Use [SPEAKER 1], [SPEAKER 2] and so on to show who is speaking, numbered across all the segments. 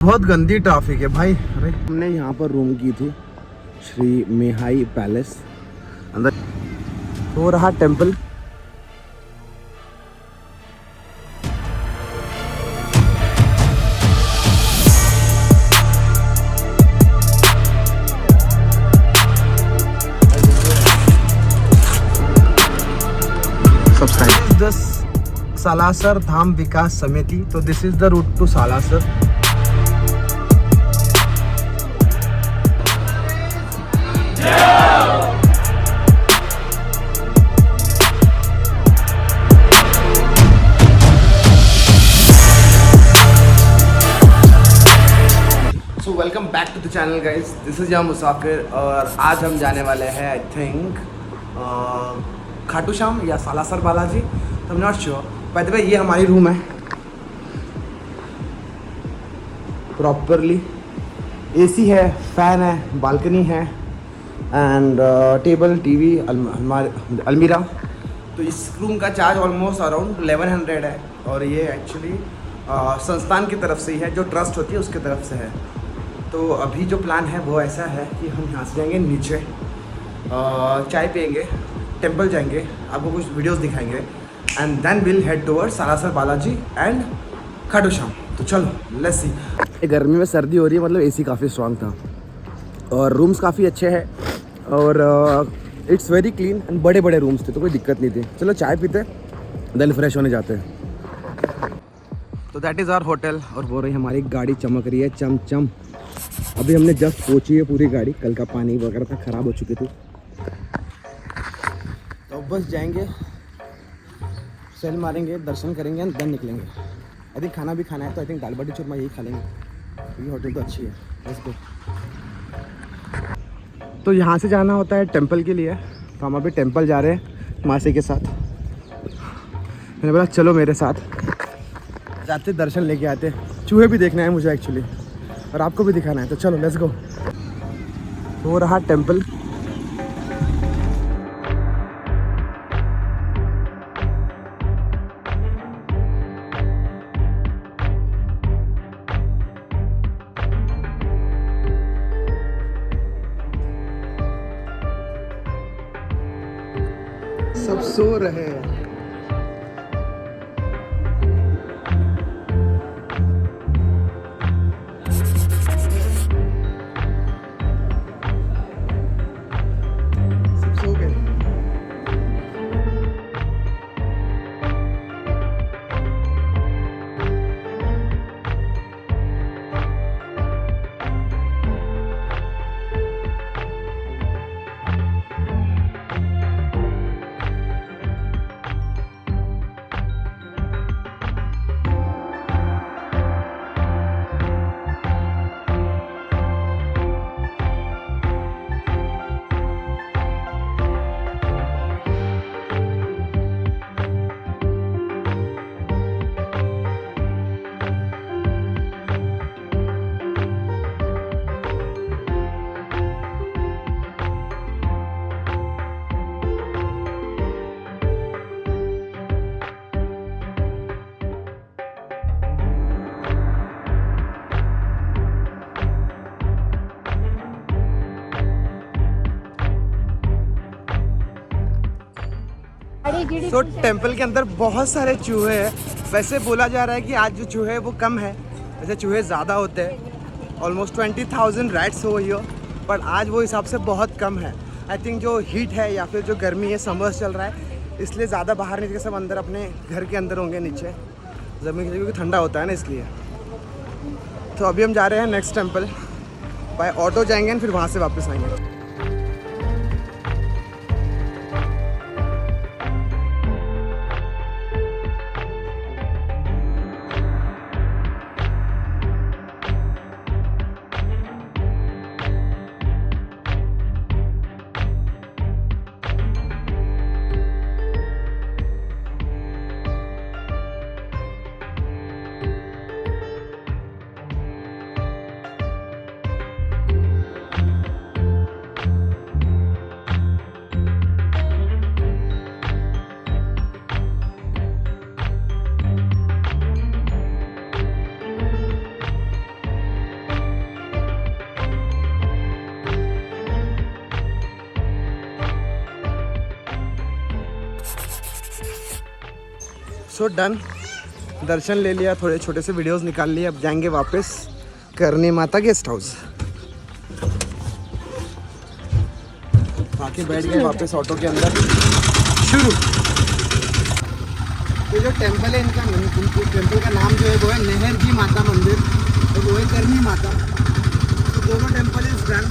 [SPEAKER 1] बहुत गंदी ट्रैफिक है भाई। अरे हमने यहाँ पर रूम की थी, श्री मेहाई पैलेस। अंदर हो रहा temple. Subscribe this Salasar Dham Vikas Samiti. तो this is the route to Salasar. So welcome back to the channel guys, this is Ya Musafir. और आज हम जाने वाले हैं आई थिंक खाटू श्याम या Salasar Balaji, I am not sure. By the way ये हमारी रूम है प्रॉपरली। एसी है, फैन है, बालकनी है एंड टेबल, टीवी, अलमीरा। तो इस रूम का चार्ज ऑलमोस्ट अराउंड 1100 है। और ये एक्चुअली संस्थान की तरफ से ही है, जो ट्रस्ट होती है उसकी तरफ से है। तो अभी जो प्लान है वो ऐसा है कि हम यहाँ से जाएंगे नीचे, चाय पियेंगे, टेंपल जाएंगे, आपको कुछ वीडियोस दिखाएंगे and then will head towards Salasar Balaji and Khatu Shyam. तो चलो लेट्स सी। गर्मी में सर्दी हो रही है, मतलब एसी काफ़ी स्ट्रांग था और रूम्स काफ़ी अच्छे हैं और इट्स वेरी क्लीन एंड बड़े बड़े रूम्स थे, तो कोई दिक्कत नहीं थी। चलो चाय पीते देन फ्रेश होने जाते हैं। तो दैट इज़ आवर होटल और वो रही हमारी गाड़ी चमक रही है चम चम। अभी हमने जस्ट पहुंची है पूरी गाड़ी, कल का पानी वगैरह था, ख़राब हो चुकी थी। तो बस जाएंगे, सेल मारेंगे, दर्शन करेंगे एंड देन निकलेंगे। आई थिंक खाना भी खाना है, तो आई थिंक दाल बाटी चूरमा यही खा लेंगे, ये होटल तो अच्छी है। Let's go. तो यहाँ से जाना होता है टेंपल के लिए, तो हम अभी टेंपल जा रहे हैं मासी के साथ। मैंने बोला चलो मेरे साथ, जाते दर्शन लेके आते। चूहे भी देखना है मुझे एक्चुअली और आपको भी दिखाना है, तो चलो लेट्स गो। हो रहा टेंपल। सब सो रहे हैं। तो टेंपल के अंदर बहुत सारे चूहे हैं। वैसे बोला जा रहा है कि आज जो चूहे हैं वो कम है, वैसे चूहे ज़्यादा होते हैं। ऑलमोस्ट 20,000 रैट्स हो गई हो, पर आज वो हिसाब से बहुत कम है। आई थिंक जो हीट है या फिर जो गर्मी है, समर्स चल रहा है, इसलिए ज़्यादा बाहर नहीं, सब अंदर अपने घर के अंदर होंगे नीचे ज़मीन के, क्योंकि ठंडा होता है ना इसलिए। तो अभी हम जा रहे हैं नेक्स्ट टेंपल, बाय ऑटो जाएंगे फिर वहाँ से वापस आएंगे। Also done. दर्शन ले लिया, थोड़े छोटे से वीडियोस निकाल लिए। अब जाएंगे वापस करनी माता गेस्ट हाउस। आके बैठ गए वापस ऑटो के अंदर। शुरू। तो जो टेंपल है इनका, टेंपल का नाम जो है वो है नेहर जी माता मंदिर, तो वो है करनी माता। तो दोनों टेंपल इज डन।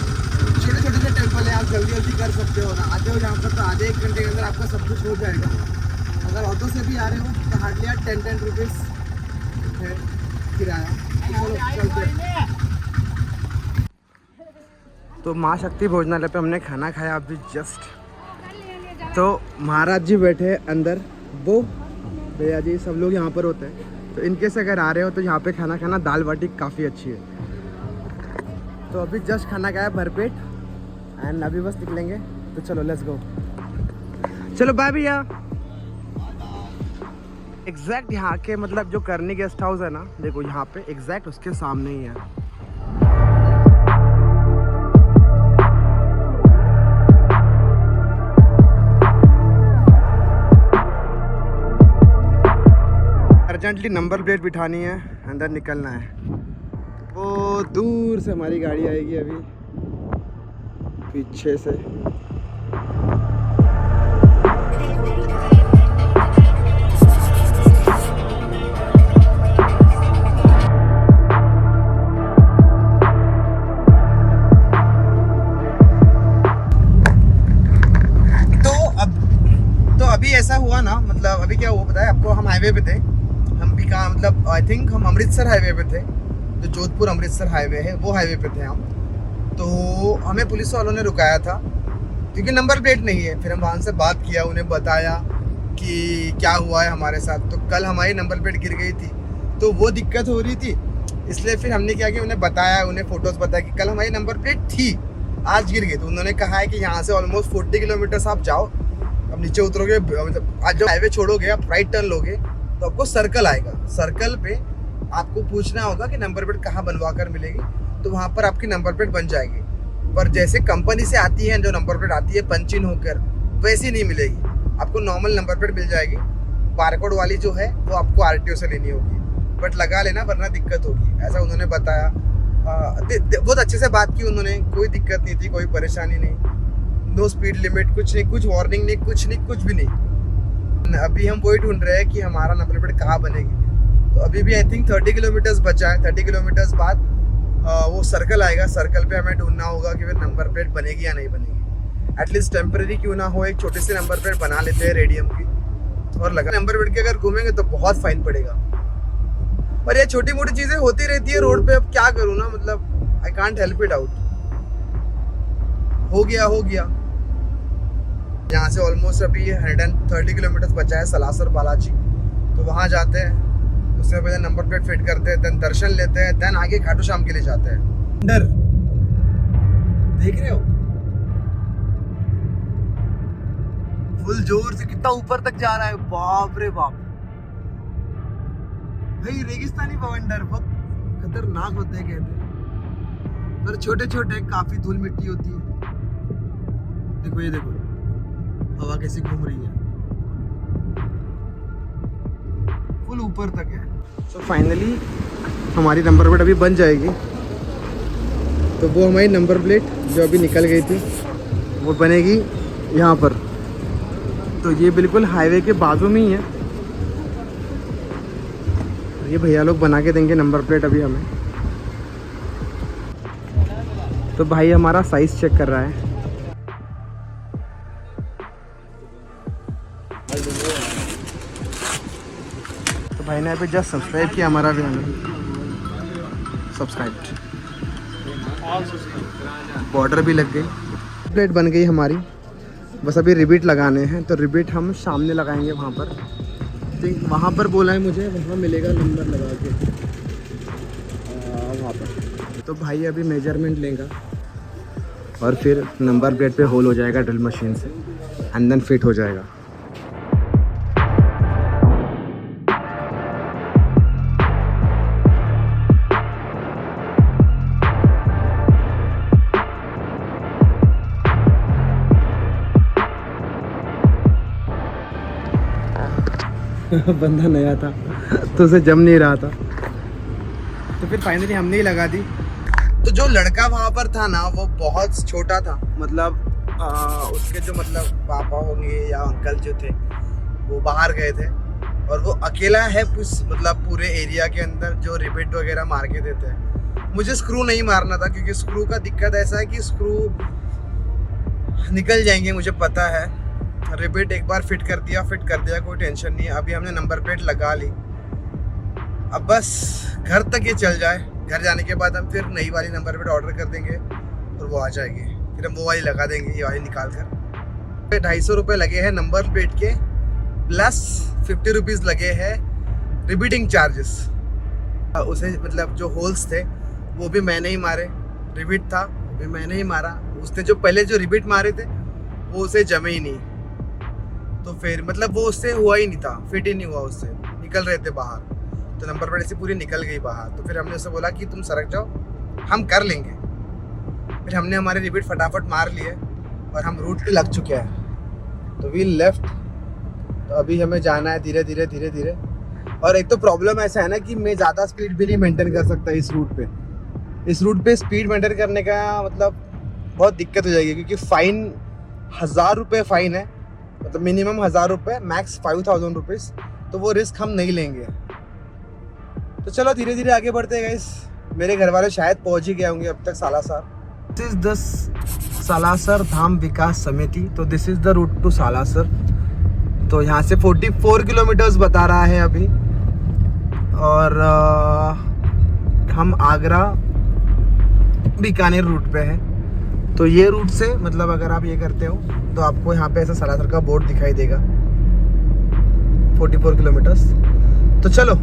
[SPEAKER 1] छोटे छोटे से टेंपल है, आप जल्दी जल्दी कर सकते हो ना। आते हो यहाँ पर तो आधे 1 घंटे के अंदर आपका सब कुछ हो जाएगा। अगर ऑटो से भी आ रहे हो तो हार्डली 10 रुपीज़ है किराया। तो माँ शक्ति भोजनालय पे हमने खाना खाया अभी जस्ट। तो महाराज जी बैठे अंदर, वो भैया जी सब लोग यहाँ पर होते हैं। तो इनके से अगर आ रहे हो तो यहाँ पे खाना खाना। दाल बाटी काफ़ी अच्छी है। तो अभी जस्ट खाना खाया भरपेट एंड अभी बस निकलेंगे। तो चलो लेट्स गो। चलो बाय भैया। एग्जैक्ट यहाँ के मतलब जो करनी गेस्ट हाउस है ना, देखो यहाँ पे एग्जैक्ट उसके सामने ही है। अर्जेंटली नंबर प्लेट बिठानी है, अंदर निकलना है। वो दूर से हमारी गाड़ी आएगी अभी पीछे से। तो अभी ऐसा हुआ ना, मतलब अभी क्या हुआ पता है आपको? हम हाईवे पे थे। हम भी कहाँ, मतलब आई थिंक हम अमृतसर हाईवे पे थे। जो जोधपुर अमृतसर हाईवे है वो हाईवे पे थे हम। तो हमें पुलिस वालों ने रुकाया था क्योंकि नंबर प्लेट नहीं है। फिर हम वहाँ से बात किया, उन्हें बताया कि क्या हुआ है हमारे साथ। तो कल हमारी नंबर प्लेट गिर गई थी तो वो दिक्कत हो रही थी, इसलिए फिर हमने क्या किया, उन्हें बताया, उन्हें फ़ोटोज़ बताया कि कल हमारी नंबर प्लेट थी, आज गिर गई। तो उन्होंने कहा है कि यहाँ से ऑलमोस्ट 40 किलोमीटर्स आप जाओ, अब नीचे उतरोगे, मतलब आज जो हाईवे छोड़ोगे आप राइट टर्न लोगे तो आपको सर्कल आएगा। सर्कल पे आपको पूछना होगा कि नंबर प्लेट कहाँ बनवा कर मिलेगी, तो वहाँ पर आपकी नंबर प्लेट बन जाएगी। पर जैसे कंपनी से आती है जो नंबर प्लेट आती है पंच इन होकर, वैसी नहीं मिलेगी। आपको नॉर्मल नंबर प्लेट मिल जाएगी। बारकोड वाली जो है वो आपको RTO से लेनी होगी, बट लगा लेना वरना दिक्कत होगी, ऐसा उन्होंने बताया। बहुत अच्छे से बात की उन्होंने, कोई दिक्कत नहीं थी, कोई परेशानी नहीं। नो स्पीड लिमिट, कुछ नहीं, कुछ वार्निंग नहीं, कुछ नहीं, कुछ भी नहीं। अभी हम वही ढूंढ रहे हैं कि हमारा नंबर प्लेट कहाँ बनेगी। तो अभी भी आई थिंक 30 किलोमीटर्स बचा है। 30 किलोमीटर्स बाद वो सर्कल आएगा। सर्कल पे हमें ढूंढना होगा कि फिर नंबर प्लेट बनेगी या नहीं बनेगी। एटलीस्ट टेम्परेरी क्यों ना हो, एक छोटी सी नंबर प्लेट बना लेते हैं रेडियम की और लगा। नंबर प्लेट के अगर घूमेंगे तो बहुत फाइन पड़ेगा। पर ये छोटी मोटी चीज़ें होती रहती है रोड पे। अब क्या करूँ ना, मतलब I can't help it out. हो गया। यहाँ से ऑलमोस्ट अभी 130 किलोमीटर्स बचा है, सलासर बालाजी। तो वहाँ जाते हैं, उससे पहले नंबर प्लेट फिट करते हैं, देन दर्शन लेते हैं, देन आगे खाटू श्याम के लिए जाते हैं। डर देख रहे हो फुल जोर से कितना ऊपर तक जा रहा है, बाप रे बाप। भाई रेगिस्तानी बवंडर बहुत खतरनाक होते हैं कहते हैं, पर छोटे छोटे काफी धूल मिट्टी होती है। देखो ये देखो हवा कैसी घूम रही है, फुल ऊपर तक है। सो फाइनली हमारी नंबर प्लेट अभी बन जाएगी। तो वो हमारी नंबर प्लेट जो अभी निकल गई थी वो बनेगी यहाँ पर। तो ये बिल्कुल हाईवे के बाजू में ही है। ये भैया लोग बना के देंगे नंबर प्लेट अभी हमें। तो भाई हमारा साइज चेक कर रहा है। तो भाई ने अभी जस्ट सब्सक्राइब किया हमारा चैनल, सब्सक्राइब। बॉर्डर भी लग गई, प्लेट बन गई हमारी। बस अभी रिबीट लगाने हैं। तो रिबीट हम सामने लगाएंगे वहाँ पर। थिंक वहाँ पर बोला है मुझे, वहाँ मिलेगा नंबर लगा के वहाँ पर। तो भाई अभी मेजरमेंट लेगा और फिर नंबर प्लेट पे होल हो जाएगा ड्रिल मशीन से, एंड देन फिट हो जाएगा। बंदा नया था तो उसे जम नहीं रहा था, तो फिर फाइनली हमने ही लगा दी। तो जो लड़का वहाँ पर था ना वो बहुत छोटा था, मतलब उसके जो मतलब पापा होंगे या अंकल जो थे वो बाहर गए थे और वो अकेला है मतलब पूरे एरिया के अंदर जो रिबिट वगैरह मार के देते हैं। मुझे स्क्रू नहीं मारना था क्योंकि स्क्रू का दिक्कत ऐसा है कि स्क्रू निकल जाएंगे, मुझे पता है। रिबिट एक बार फिट कर दिया कोई टेंशन नहीं है। अभी हमने नंबर प्लेट लगा ली, अब बस घर तक ये चल जाए, घर जाने के बाद हम फिर नई वाली नंबर प्लेट ऑर्डर कर देंगे और वो आ जाएगी, फिर हम वो वाली लगा देंगे, ये वाली निकाल कर। 250 रुपये लगे हैं नंबर प्लेट के, प्लस 50 रुपीज़ लगे हैं रिबीटिंग चार्जेस। उसे मतलब जो होल्स थे वो भी मैंने ही मारे, रिबिट था वो भी मैंने ही मारा, उसने जो पहले जो रिबिट मारे थे वो उसे जमे ही नहीं, तो फिर मतलब वो उससे हुआ ही नहीं था, फिट ही नहीं हुआ, उससे निकल रहे थे बाहर, तो नंबर प्लेट से पूरी निकल गई बाहर। तो फिर हमने उससे बोला कि तुम सरक जाओ, हम कर लेंगे। फिर हमने हमारे रिबिट फटाफट मार लिए और हम रूट पे लग चुके हैं, तो वी लेफ्ट। तो अभी हमें जाना है धीरे धीरे धीरे धीरे। और एक तो प्रॉब्लम ऐसा है ना कि मैं ज़्यादा स्पीड भी नहीं मेंटेन कर सकता इस रूट पे। इस रूट पे स्पीड मेंटेन करने का मतलब बहुत दिक्कत हो जाएगी, क्योंकि फ़ाइन 1000 रुपये फ़ाइन है, मतलब मिनिमम 1000 रुपये, मैक्स 5000 रुपीज़, तो वो रिस्क हम नहीं लेंगे। तो चलो धीरे धीरे आगे बढ़ते हैं गाइस। मेरे घर वाले शायद पहुंच ही गए होंगे अब तक Salasar. This is the Salasar Dham Vikas Samiti, तो this is the route to Salasar. तो यहाँ से 44 किलोमीटर्स बता रहा है अभी, और हम आगरा बीकानेर रूट पे हैं। तो ये रूट से मतलब अगर आप ये करते हो तो आपको यहाँ पे ऐसा सालासर का बोर्ड दिखाई देगा, 44 किलोमीटर्स। तो चलो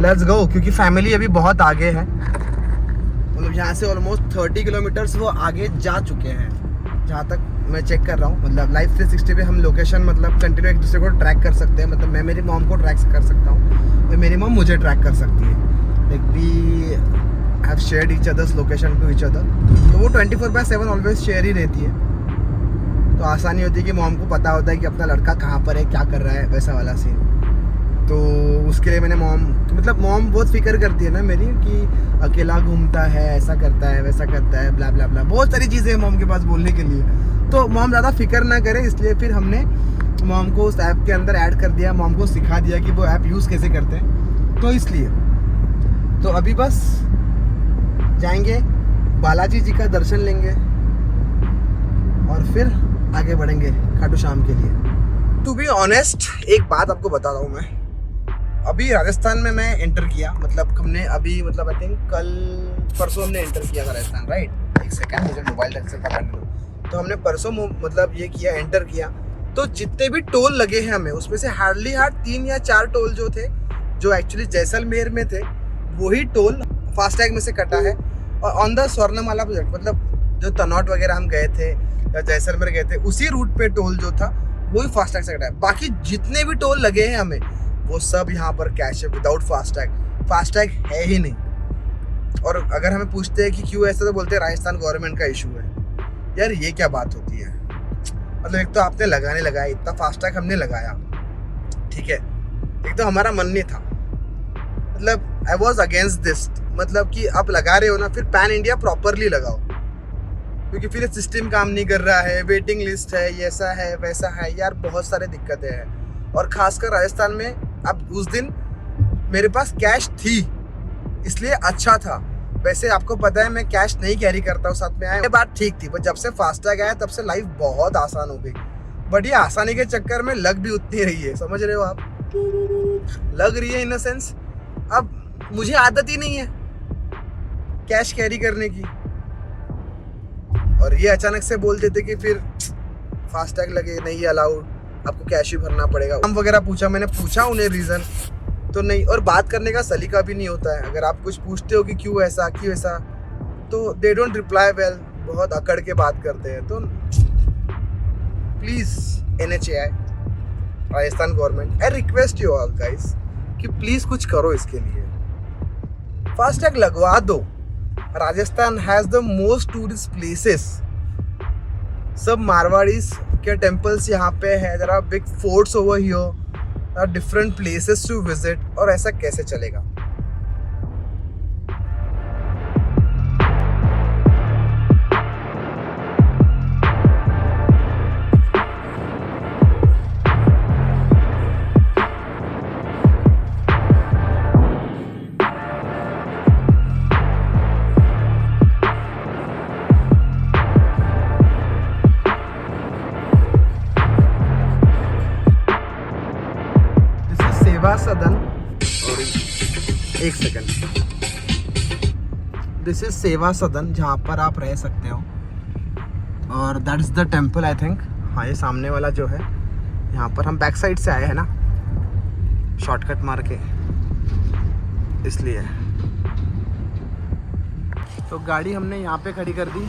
[SPEAKER 1] लेट्स गो, क्योंकि फैमिली अभी बहुत आगे है, मतलब यहाँ से ऑलमोस्ट 30 किलोमीटर्स वो आगे जा चुके हैं, जहाँ तक मैं चेक कर रहा हूँ। मतलब लाइफ 360 पे हम लोकेशन मतलब कंटिन्यू एक दूसरे को ट्रैक कर सकते हैं, मतलब मैं मेरी मॉम को ट्रैक कर सकता हूँ और मेरी मॉम मुझे ट्रैक कर सकती है। Like we have shared each others location to each other, तो वो 24/7 ऑलवेज शेयर ही रहती है, तो आसानी होती है कि मॉम को पता होता है कि अपना लड़का कहाँ पर है, क्या कर रहा है, वैसा वाला सीन। तो उसके लिए मैंने मतलब मॉम बहुत फिक्र करती है ना मेरी, कि अकेला घूमता है, ऐसा करता है, वैसा करता है, ब्ला ब्ला ब्ला, बहुत सारी चीज़ें हैं मॉम के पास बोलने के लिए। तो मॉम ज़्यादा फिक्र ना करे, इसलिए फिर हमने मॉम को उस ऐप के अंदर ऐड कर दिया, मॉम को सिखा दिया कि वो ऐप यूज़ कैसे करते हैं। तो इसलिए तो अभी बस जाएंगे, बालाजी जी का दर्शन लेंगे और फिर आगे बढ़ेंगे खाटू श्याम के लिए। टू बी ऑनेस्ट एक बात आपको बता रहा हूँ मैं, अभी राजस्थान में मैं एंटर किया, मतलब हमने अभी मतलब आई थिंक कल परसों हमने एंटर किया था राजस्थान, राइट। एक सेकंड मुझे मोबाइल ढंग से पकड़ने दो। तो हमने परसों मतलब ये किया, एंटर किया, तो जितने भी टोल लगे हैं हमें, उसमें से हार्डली 3 या 4 टोल जो थे, जो एक्चुअली जैसलमेर में थे, वही टोल फास्टैग में से कटा है। और ऑन द स्वर्णमाला प्रोजेक्ट, मतलब जो तनौट वगैरह हम गए थे या जैसलमेर गए थे, उसी रूट पे टोल जो था वही फास्टैग से कटा है। बाकी जितने भी टोल लगे हैं हमें, वो सब यहाँ पर कैश है, विदाउट फास्टैग। फास्टैग है ही नहीं। और अगर हमें पूछते हैं कि क्यों ऐसा, तो बोलते हैं राजस्थान गवर्नमेंट का इशू है। यार ये क्या बात होती है, मतलब एक तो आपने लगाने लगाया, इतना फास्टैग हमने लगाया, ठीक है, एक तो हमारा मन नहीं था, मतलब आई वॉज अगेंस्ट दिस, मतलब कि आप लगा रहे हो ना, फिर पैन इंडिया प्रॉपरली लगाओ, क्योंकि फिर सिस्टम काम नहीं कर रहा है, वेटिंग लिस्ट है, ये ऐसा है वैसा है, यार बहुत सारे दिक्कतें हैं। और खासकर राजस्थान में अब उस दिन मेरे पास कैश थी, इसलिए अच्छा था। वैसे आपको पता है मैं कैश नहीं कैरी करता हूँ साथ में, आए बात ठीक थी, पर जब से फास्टैग आया तब से लाइफ बहुत आसान हो गई। बट ये आसानी के चक्कर में लग भी उतनी रही है, समझ रहे हो आप, लग रही है इन द सेंस अब मुझे आदत ही नहीं है कैश कैरी करने की, और ये अचानक से बोल देते कि फिर फास्टैग लगे, नहीं अलाउड, आपको कैश ही भरना पड़ेगा। हम वगैरह पूछा, मैंने पूछा उन्हें रीज़न, तो नहीं, और बात करने का सलीका भी नहीं होता है। अगर आप कुछ पूछते हो कि क्यों ऐसा क्यों ऐसा, तो दे डोंट रिप्लाई वेल, बहुत अकड़ के बात करते हैं। तो please NHAI, Rajasthan government, I request you all guys कि प्लीज़ कुछ करो इसके लिए, फास्टैग लगवा दो। Rajasthan has the most tourist places, सब मारवाड़ीज के टेम्पल्स यहाँ पे है, there are big forts over here, different places to visit, और ऐसा कैसे चलेगा। सेवा सदन, और एक सेकंड, दिस इज सेवा सदन जहाँ पर आप रह सकते हो, और that is the temple I think. हाँ, ये सामने वाला जो है, यहाँ पर हम बैक साइड से आए हैं ना, शॉर्टकट मार के, इसलिए। तो गाड़ी हमने यहाँ पे खड़ी कर दी,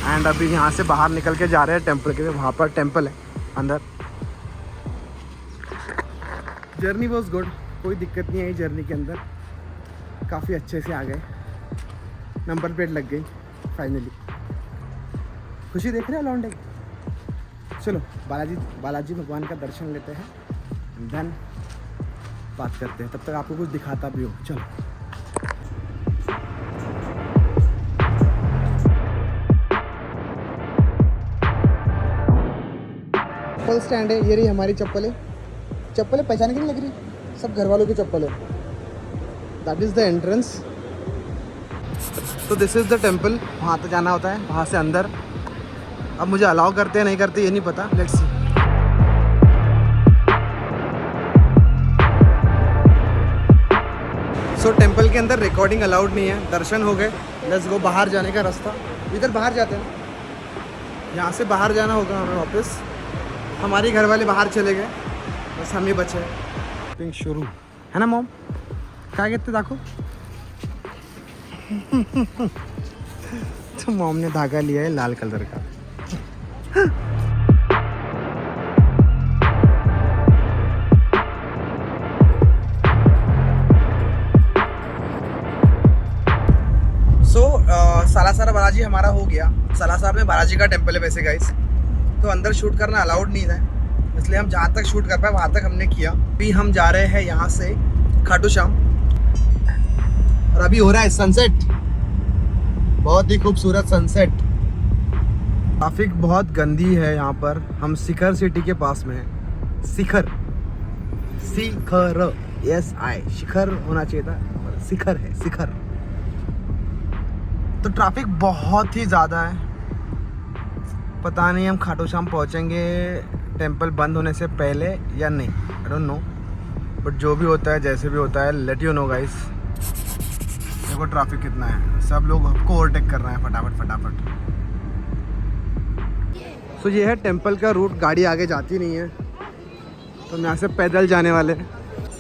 [SPEAKER 1] एंड अभी यहाँ से बाहर निकल के जा रहे हैं टेम्पल के लिए। वहाँ पर टेम्पल है अंदर। जर्नी वॉज गुड, कोई दिक्कत नहीं आई जर्नी के अंदर, काफ़ी अच्छे से आ गए, नंबर प्लेट लग गई फाइनली। खुशी देख रहे हैं लौंडे। चलो बालाजी भगवान का दर्शन लेते हैं, देन बात करते हैं, तब तक आपको कुछ दिखाता भी हो। चलो चप्पल स्टैंड है, ये रही हमारी चप्पलें पहचान की नहीं लग रही, सब घर वालों की चप्पल है। That is the entrance. तो दिस इज़ द टेम्पल, वहाँ तक जाना होता है, वहाँ से अंदर। अब मुझे अलाउ करते हैं नहीं करते ये नहीं पता, लेट्स सी। सो टेम्पल के अंदर रिकॉर्डिंग अलाउड नहीं है, दर्शन हो गए, लेट्स गो। बाहर जाने का रास्ता इधर, बाहर जाते हैं, यहाँ से बाहर जाना होगा हमें वापस। हमारे घर वाले बाहर चले गए, बस हम ही बचे। पिंक शुरू है ना मॉम, क्या कहते दाखो। तो मॉम ने धागा लिया है लाल कलर का। सालासर बालाजी हमारा हो गया। सालासर में बालाजी का टेम्पल है वैसे गाइस, तो अंदर शूट करना अलाउड नहीं है, इसलिए हम जहाँ तक शूट कर पाए वहाँ तक हमने किया। अभी हम जा रहे हैं यहाँ से खाटू श्याम, और अभी हो रहा है सनसेट, बहुत ही खूबसूरत सनसेट। ट्रैफिक बहुत गंदी है यहाँ पर। हम शिखर सिटी के पास में है। शिखर शिखर होना चाहिए था, शिखर है, शिखर। तो ट्रैफिक बहुत ही ज़्यादा है, पता नहीं हम खाटू श्याम पहुँचेंगे टेम्पल बंद होने से पहले या नहीं, आई डोंट नो। बट जो भी होता है, जैसे भी होता है, लेट यू नो गाइस। देखो ट्रैफिक कितना है, सब लोग हमको ओवरटेक कर रहे हैं फटाफट। तो ये है टेम्पल का रूट, गाड़ी आगे जाती नहीं है, तो हम यहाँ से पैदल जाने वाले हैं।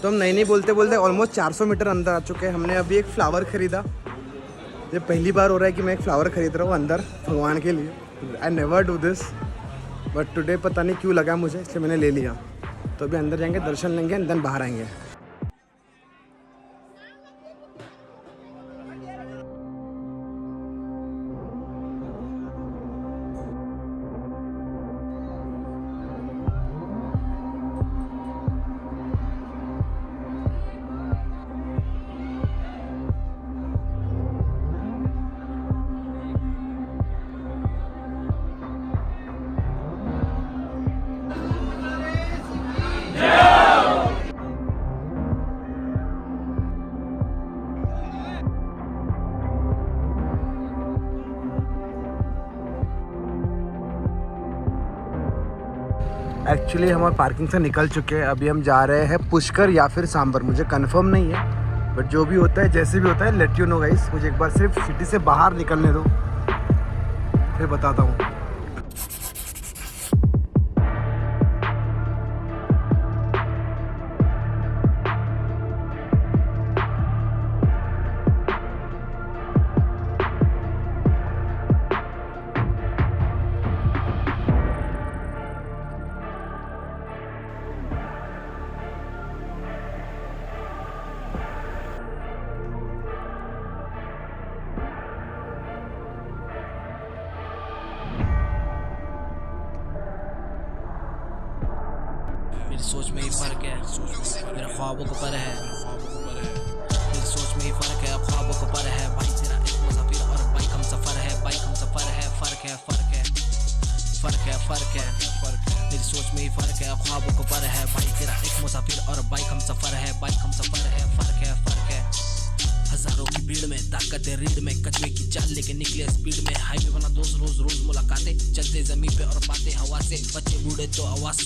[SPEAKER 1] तो हम नहीं बोलते ऑलमोस्ट 400 मीटर अंदर आ चुके हैं। हमने अभी एक फ्लावर ख़रीदा, ये पहली बार हो रहा है कि मैं एक फ्लावर ख़रीद रहा हूँ अंदर भगवान के लिए। I never do this, but today पता नहीं क्यों लगा मुझे, इसलिए मैंने ले लिया। तो अभी अंदर जाएंगे, दर्शन लेंगे, एंड देन बाहर आएंगे। एक्चुअली हम पार्किंग से निकल चुके हैं, अभी हम जा रहे हैं पुष्कर या फिर सांबर, मुझे कंफर्म नहीं है, बट जो भी होता है, जैसे भी होता है, लेट यू नो गाइस। मुझे एक बार सिर्फ सिटी से बाहर निकलने दो, फिर बताता हूँ।
[SPEAKER 2] मेरी सोच में ही फर्क है, मेरे ख्वाबों को पर है, मेरी सोच में ही फर्क है, ख्वाबों को पर है। भाई तेरा एक मुसाफिर और बाइक हम सफर है, बाइक हम सफर है। फर्क है, फर्क है, फर्क है, फर्क है, फर्क है। मेरी सोच में ही फर्क है, ख्वाबों को पर है। भाई तेरा एक मुसाफिर और बाइक हम सफर है, बाइक हम सफर है। फर्क है, फर्क है। हजारों की भीड़ में ताकत है रीढ़ में, कछुए की चाल लेके निकले स्पीड में। हाईवे बना दोस्त रोज रोज मुलाकातें, चलते जमीन पे और पाते हवा से, बच्चे बूढ़े तो आवाज से।